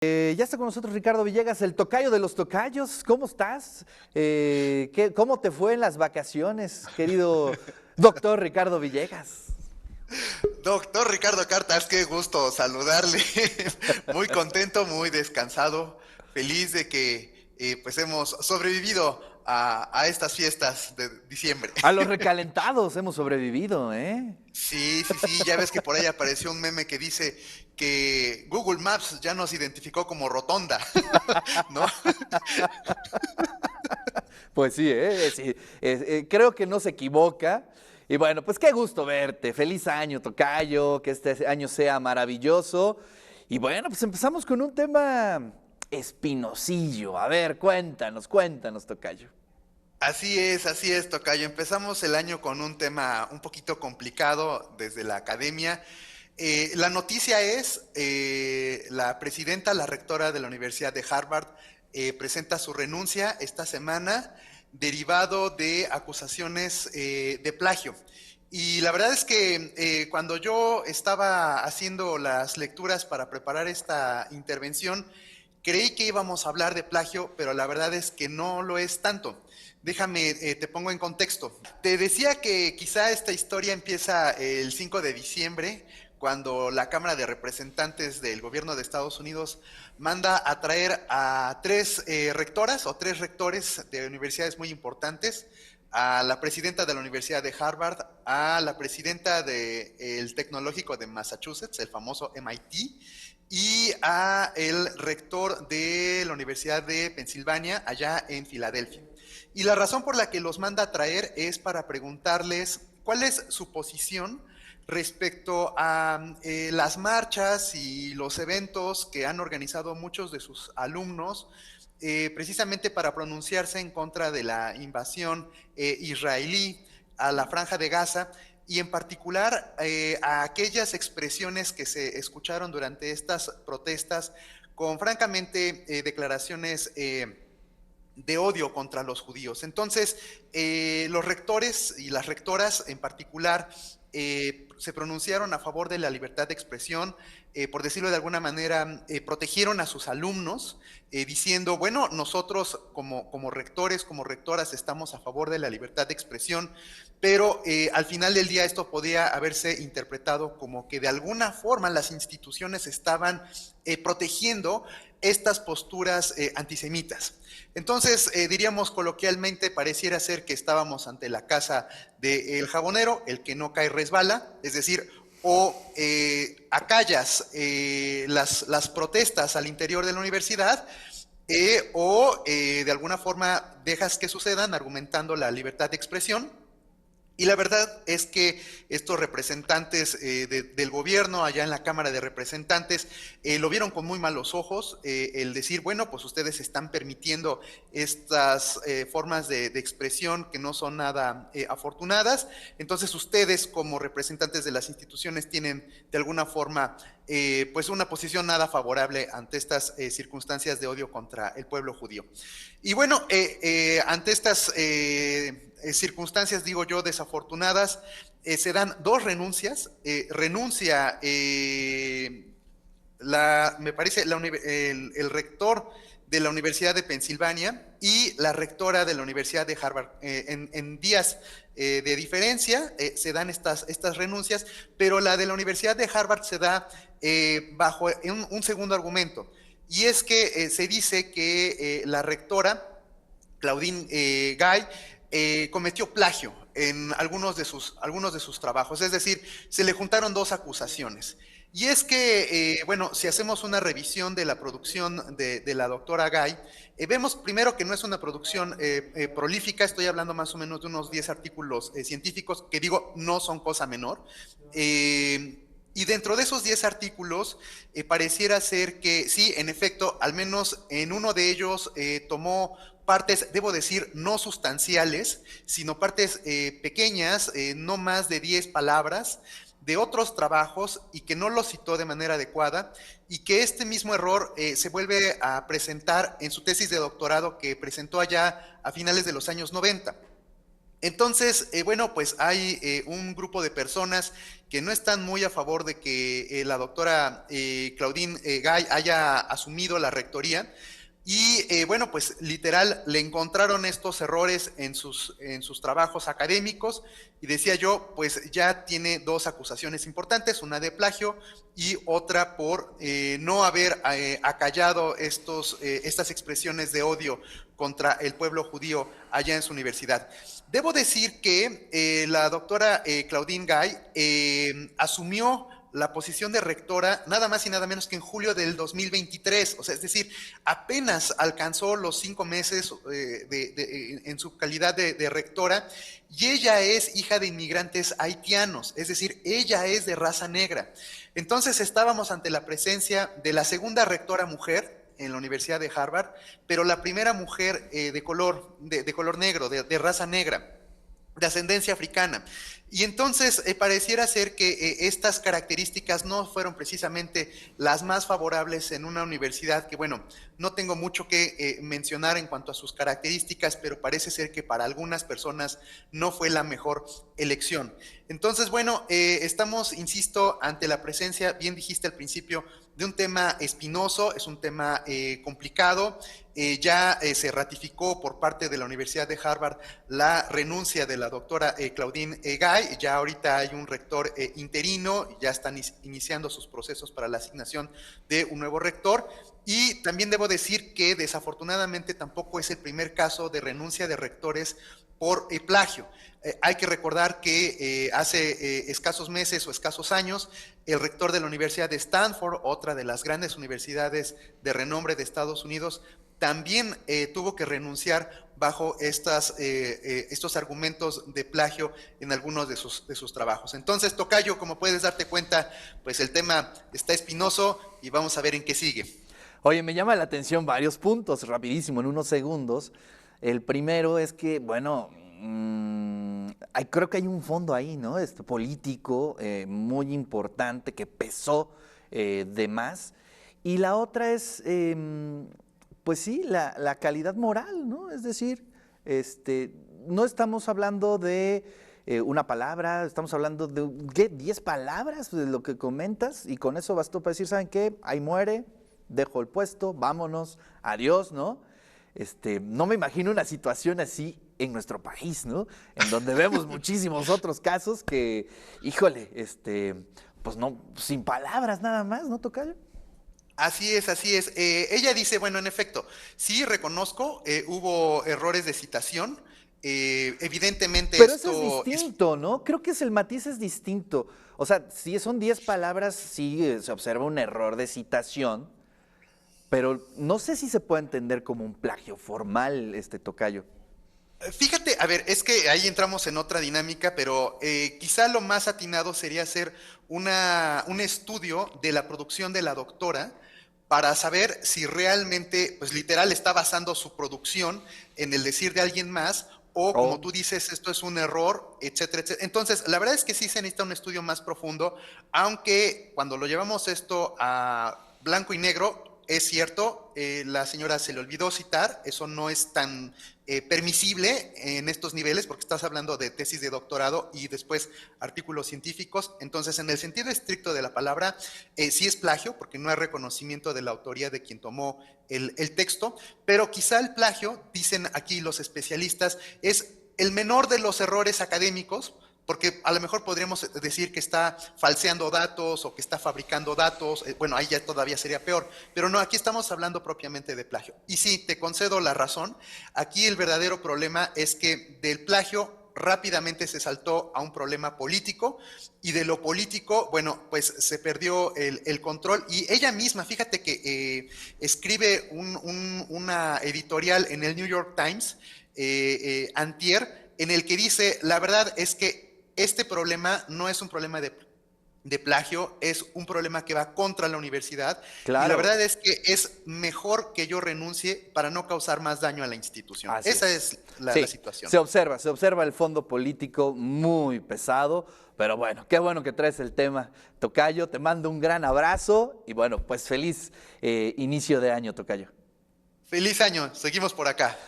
Ya está con nosotros Ricardo Villegas, el tocayo de los tocayos. ¿Cómo estás? ¿Cómo te fue en las vacaciones, querido doctor Ricardo Villegas? Doctor Ricardo Cartas, qué gusto saludarle. Muy contento, muy descansado, feliz de que pues hemos sobrevivido a estas fiestas de diciembre. A los recalentados hemos sobrevivido, ¿eh? Sí, sí, sí, ya ves que por ahí apareció un meme que dice que Google Maps ya nos identificó como rotonda, ¿no? Pues sí, ¿eh? Sí, creo que no se equivoca. Y bueno, pues qué gusto verte. Feliz año, tocayo, que este año sea maravilloso. Y bueno, pues empezamos con un tema espinosillo. A ver, cuéntanos, tocayo. Así es, tocayo. Empezamos el año con un tema un poquito complicado desde la academia. La noticia es, la presidenta, la rectora de la Universidad de Harvard, presenta su renuncia esta semana derivado de acusaciones de plagio. Y la verdad es que cuando yo estaba haciendo las lecturas para preparar esta intervención, creí que íbamos a hablar de plagio, pero la verdad es que no lo es tanto. Déjame, te pongo en contexto. Te decía que quizá esta historia empieza el 5 de diciembre, cuando la Cámara de Representantes del Gobierno de Estados Unidos manda a traer a tres rectoras o tres rectores de universidades muy importantes, a la presidenta de la Universidad de Harvard, a la presidenta del Tecnológico de Massachusetts, el famoso MIT, y a el rector de la Universidad de Pensilvania, allá en Filadelfia. Y la razón por la que los manda a traer es para preguntarles cuál es su posición respecto a las marchas y los eventos que han organizado muchos de sus alumnos, precisamente para pronunciarse en contra de la invasión israelí a la Franja de Gaza, y en particular a aquellas expresiones que se escucharon durante estas protestas con francamente declaraciones de odio contra los judíos. Entonces, los rectores y las rectoras en particular se pronunciaron a favor de la libertad de expresión, por decirlo de alguna manera, protegieron a sus alumnos, diciendo, bueno, nosotros como rectores, como rectoras, estamos a favor de la libertad de expresión, pero al final del día esto podía haberse interpretado como que de alguna forma las instituciones estaban protegiendo estas posturas antisemitas. Entonces, diríamos coloquialmente, pareciera ser que estábamos ante la casa del jabonero, el que no cae resbala, es decir, o acallas las protestas al interior de la universidad, o de alguna forma dejas que sucedan argumentando la libertad de expresión. Y la verdad es que estos representantes del gobierno allá en la Cámara de Representantes lo vieron con muy malos ojos, el decir, bueno, pues ustedes están permitiendo estas formas de expresión que no son nada afortunadas, entonces ustedes como representantes de las instituciones tienen de alguna forma pues una posición nada favorable ante estas circunstancias de odio contra el pueblo judío. Y bueno, ante estas circunstancias, digo yo, desafortunadas, se dan dos renuncias. Renuncia, me parece, el rector de la Universidad de Pensilvania y la rectora de la Universidad de Harvard. En días de diferencia se dan estas renuncias, pero la de la Universidad de Harvard se da bajo un segundo argumento. Y es que se dice que la rectora, Claudine Gay, cometió plagio en algunos de sus trabajos, es decir, se le juntaron dos acusaciones. Y es que, bueno, si hacemos una revisión de la producción de la doctora Gay, vemos primero que no es una producción prolífica, estoy hablando más o menos de unos 10 artículos científicos, que digo, no son cosa menor. Y dentro de esos 10 artículos, pareciera ser que sí, en efecto, al menos en uno de ellos tomó partes, debo decir, no sustanciales, sino partes pequeñas, no más de 10 palabras, de otros trabajos y que no los citó de manera adecuada, y que este mismo error se vuelve a presentar en su tesis de doctorado que presentó allá a finales de los años 90. Entonces, bueno, pues hay un grupo de personas que no están muy a favor de que la doctora Claudine Gay haya asumido la rectoría. Y bueno, pues literal le encontraron estos errores en sus trabajos académicos y decía yo, pues ya tiene dos acusaciones importantes, una de plagio y otra por no haber acallado estas expresiones de odio contra el pueblo judío allá en su universidad. Debo decir que la doctora Claudine Gay asumió la posición de rectora nada más y nada menos que en julio del 2023, o sea, es decir, apenas alcanzó los 5 meses en su calidad de rectora, y ella es hija de inmigrantes haitianos, es decir, ella es de raza negra. Entonces estábamos ante la presencia de la segunda rectora mujer en la Universidad de Harvard, pero la primera mujer de color negro, de raza negra, de ascendencia africana. Y entonces pareciera ser que estas características no fueron precisamente las más favorables en una universidad que, bueno, no tengo mucho que mencionar en cuanto a sus características, pero parece ser que para algunas personas no fue la mejor elección. Entonces, bueno, estamos, insisto, ante la presencia, bien dijiste al principio, de un tema espinoso, es un tema complicado. Ya se ratificó por parte de la Universidad de Harvard la renuncia de la doctora Claudine Gay. Ya ahorita hay un rector interino, ya están iniciando sus procesos para la asignación de un nuevo rector. Y también debo decir que desafortunadamente tampoco es el primer caso de renuncia de rectores por plagio. Hay que recordar que hace escasos meses o escasos años, el rector de la Universidad de Stanford, otra de las grandes universidades de renombre de Estados Unidos, también tuvo que renunciar bajo estos argumentos de plagio en algunos de sus trabajos. Entonces, tocayo, como puedes darte cuenta, pues el tema está espinoso y vamos a ver en qué sigue. Oye, me llama la atención varios puntos, rapidísimo, en unos segundos. El primero es que, bueno, creo que hay un fondo ahí, ¿no? Político muy importante que pesó de más. Y la otra es, pues sí, la calidad moral, ¿no? Es decir, no estamos hablando de una palabra, estamos hablando de, ¿qué? 10 palabras de lo que comentas y con eso bastó para decir, ¿saben qué? Ahí muere, dejo el puesto, vámonos, adiós, ¿no? No me imagino una situación así en nuestro país, ¿no? En donde vemos muchísimos otros casos que, híjole, pues no, sin palabras nada más, ¿no, tocayo? Así es, así es. Ella dice, bueno, en efecto, sí reconozco, hubo errores de citación. Evidentemente Pero eso es esto es. distinto, ¿no? Creo que el matiz es distinto. O sea, si son 10 palabras, sí se observa un error de citación, pero no sé si se puede entender como un plagio formal, tocayo. Fíjate, a ver, es que ahí entramos en otra dinámica, pero quizá lo más atinado sería hacer un estudio de la producción de la doctora para saber si realmente, pues literal, está basando su producción en el decir de alguien más o como Oh. tú dices, esto es un error, etcétera, etcétera. Entonces, la verdad es que sí se necesita un estudio más profundo, aunque cuando lo llevamos esto a blanco y negro, es cierto, la señora se le olvidó citar, eso no es tan permisible en estos niveles, porque estás hablando de tesis de doctorado y después artículos científicos. Entonces, en el sentido estricto de la palabra, sí es plagio, porque no hay reconocimiento de la autoría de quien tomó el texto, pero quizá el plagio, dicen aquí los especialistas, es el menor de los errores académicos, porque a lo mejor podríamos decir que está falseando datos o que está fabricando datos, bueno, ahí ya todavía sería peor, pero no, aquí estamos hablando propiamente de plagio. Y sí, te concedo la razón, aquí el verdadero problema es que del plagio rápidamente se saltó a un problema político y de lo político, bueno, pues se perdió el control y ella misma, fíjate que escribe una editorial en el New York Times, antier, en el que dice, la verdad es que este problema no es un problema de plagio, es un problema que va contra la universidad y la Claro, verdad es que es mejor que yo renuncie para no causar más daño a la institución. así Esa es. es la Sí, situación. se observa el fondo político muy pesado, pero bueno, qué bueno que traes el tema, tocayo. Te mando un gran abrazo y bueno, pues feliz inicio de año, tocayo. Feliz año, seguimos por acá.